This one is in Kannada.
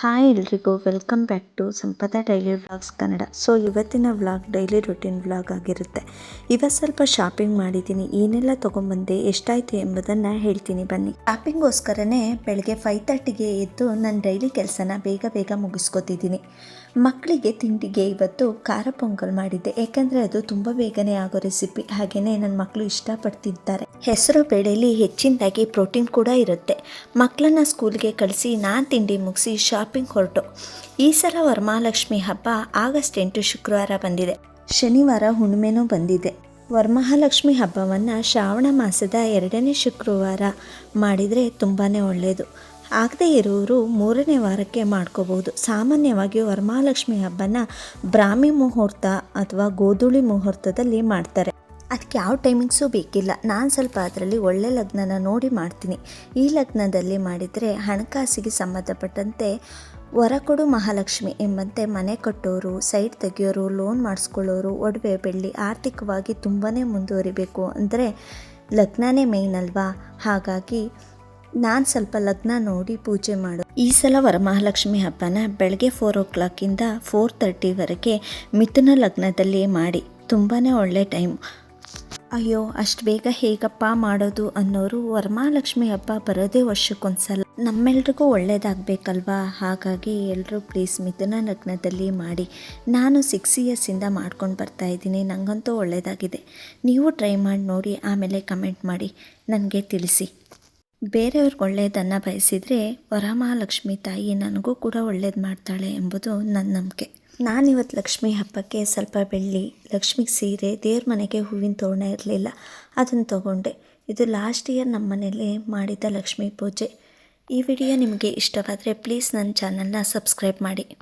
ಹಾಯ್ ಎಲ್ರಿಗೂ welcome back to Sampada daily vlogs Kannada. ಇವತ್ತಿನ ವ್ಲಾಗ್ ಡೈಲಿ ರೊಟೀನ್ ವ್ಲಾಗ್ ಆಗಿರುತ್ತೆ. ಇವತ್ತು ಸ್ವಲ್ಪ ಶಾಪಿಂಗ್ ಮಾಡಿದ್ದೀನಿ. ಏನೆಲ್ಲ ತೊಗೊಂಬಂದೆ, ಎಷ್ಟಾಯಿತು ಎಂಬುದನ್ನು ಹೇಳ್ತೀನಿ ಬನ್ನಿ. ಶಾಪಿಂಗೋಸ್ಕರನೇ ಬೆಳಗ್ಗೆ 5:30ಗೆ ಎದ್ದು ನನ್ನ ಡೈಲಿ ಕೆಲಸನ ಬೇಗ ಮುಗಿಸ್ಕೊತಿದ್ದೀನಿ. ಮಕ್ಕಳಿಗೆ ತಿಂಡಿಗೆ ಇವತ್ತು ಖಾರ ಪೊಂಗಲ್ ಮಾಡಿದ್ದೆ, ಯಾಕೆಂದರೆ ಅದು ತುಂಬ ಬೇಗನೆ ಆಗೋ ರೆಸಿಪಿ. ಹಾಗೆಯೇ ನನ್ನ ಮಕ್ಕಳು ಇಷ್ಟಪಡ್ತಿದ್ದಾರೆ. ಹೆಸರು ಬೇಳೆಯಲ್ಲಿ ಹೆಚ್ಚಿನದಾಗಿ ಪ್ರೋಟೀನ್ ಕೂಡ ಇರುತ್ತೆ. ಮಕ್ಕಳನ್ನ ಸ್ಕೂಲ್ಗೆ ಕಳಿಸಿ ನಾನು ತಿಂಡಿ ಮುಗಿಸಿ ಶಾಪಿಂಗ್ ಹೊರಟು. ಈ ಸಲ ವರಮಹಾಲಕ್ಷ್ಮಿ ಹಬ್ಬ ಆಗಸ್ಟ್ 8 ಶುಕ್ರವಾರ ಬಂದಿದೆ. ಶನಿವಾರ ಹುಣ್ಣಿಮೆನೂ ಬಂದಿದೆ. ವರಮಹಾಲಕ್ಷ್ಮಿ ಹಬ್ಬವನ್ನು ಶ್ರಾವಣ ಮಾಸದ 2ನೇ ಶುಕ್ರವಾರ ಮಾಡಿದರೆ ತುಂಬಾ ಒಳ್ಳೆಯದು. ಆಗದೇ ಇರೋರು 3ನೇ ವಾರಕ್ಕೆ ಮಾಡ್ಕೋಬೋದು. ಸಾಮಾನ್ಯವಾಗಿ ವರಮಹಾಲಕ್ಷ್ಮಿ ಹಬ್ಬನ ಬ್ರಾಹ್ಮಿ ಮುಹೂರ್ತ ಅಥವಾ ಗೋಧೂಳಿ ಮುಹೂರ್ತದಲ್ಲಿ ಮಾಡ್ತಾರೆ. ಅದಕ್ಕೆ ಯಾವ ಟೈಮಿಂಗ್ಸು ಬೇಕಿಲ್ಲ. ನಾನು ಸ್ವಲ್ಪ ಅದರಲ್ಲಿ ಒಳ್ಳೆ ಲಗ್ನನ ನೋಡಿ ಮಾಡ್ತೀನಿ. ಈ ಲಗ್ನದಲ್ಲಿ ಮಾಡಿದರೆ ಹಣಕಾಸಿಗೆ ಸಂಬಂಧಪಟ್ಟಂತೆ ವರ ಕೊಡು ಮಹಾಲಕ್ಷ್ಮಿ ಎಂಬಂತೆ ಮನೆ ಕಟ್ಟೋರು, ಸೈಟ್ ತೆಗೆಯೋರು, ಲೋನ್ ಮಾಡಿಸ್ಕೊಳ್ಳೋರು, ಒಡವೆ ಬೆಳ್ಳಿ ಆರ್ಥಿಕವಾಗಿ ತುಂಬಾ ಮುಂದುವರಿಬೇಕು ಅಂದರೆ ಲಗ್ನನೇ ಮೇಯ್ನ್ ಅಲ್ವಾ. ಹಾಗಾಗಿ ನಾನು ಸ್ವಲ್ಪ ಲಗ್ನ ನೋಡಿ ಪೂಜೆ ಮಾಡು. ಈ ಸಲ ವರಮಹಾಲಕ್ಷ್ಮಿ ಹಬ್ಬನ ಬೆಳಗ್ಗೆ 4 o'clock 4:30ವರೆಗೆ ಮಿಥುನ ಲಗ್ನದಲ್ಲಿ ಮಾಡಿ. ತುಂಬಾ ಒಳ್ಳೆ ಟೈಮ್. ಅಯ್ಯೋ ಅಷ್ಟು ಬೇಗ ಹೇಗಪ್ಪ ಮಾಡೋದು ಅನ್ನೋರು, ವರಮಹಾಲಕ್ಷ್ಮಿ ಹಬ್ಬ ಬರೋದೇ ವರ್ಷಕ್ಕೊಂದ್ಸಲ. ನಮ್ಮೆಲ್ರಿಗೂ ಒಳ್ಳೇದಾಗಬೇಕಲ್ವಾ. ಹಾಗಾಗಿ ಎಲ್ಲರೂ ಪ್ಲೀಸ್ ಮಿಥುನ ಲಗ್ನದಲ್ಲಿ ಮಾಡಿ. ನಾನು 6 yearsಯಿಂದ ಮಾಡ್ಕೊಂಡು ಬರ್ತಾಯಿದ್ದೀನಿ. ನನಗಂತೂ ಒಳ್ಳೆಯದಾಗಿದೆ. ನೀವು ಟ್ರೈ ಮಾಡಿ ನೋಡಿ, ಆಮೇಲೆ ಕಮೆಂಟ್ ಮಾಡಿ ನನಗೆ ತಿಳಿಸಿ. ಬೇರೆಯವ್ರಿಗೆ ಒಳ್ಳೆಯದನ್ನು ಬಯಸಿದರೆ ವರಮಹಾಲಕ್ಷ್ಮಿ ತಾಯಿ ನನಗೂ ಕೂಡ ಒಳ್ಳೇದು ಮಾಡ್ತಾಳೆ ಎಂಬುದು ನನ್ನ ನಂಬಿಕೆ. ನಾನಿವತ್ತು ಲಕ್ಷ್ಮಿ ಹಬ್ಬಕ್ಕೆ ಸ್ವಲ್ಪ ಬೆಳ್ಳಿ, ಲಕ್ಷ್ಮಿಗೆ ಸೀರೆ, ದೇವ್ರ ಮನೆಗೆ ಹೂವಿನ ತೋರಣ ಇರಲಿಲ್ಲ, ಅದನ್ನು ತೊಗೊಂಡೆ. ಇದು ಲಾಸ್ಟ್ ಇಯರ್ ನಮ್ಮ ಮನೇಲಿ ಮಾಡಿದ ಲಕ್ಷ್ಮೀ ಪೂಜೆ. ಈ ವಿಡಿಯೋ ನಿಮಗೆ ಇಷ್ಟವಾದರೆ ಪ್ಲೀಸ್ ನನ್ನ ಚಾನಲ್ನ ಸಬ್ಸ್ಕ್ರೈಬ್ ಮಾಡಿ.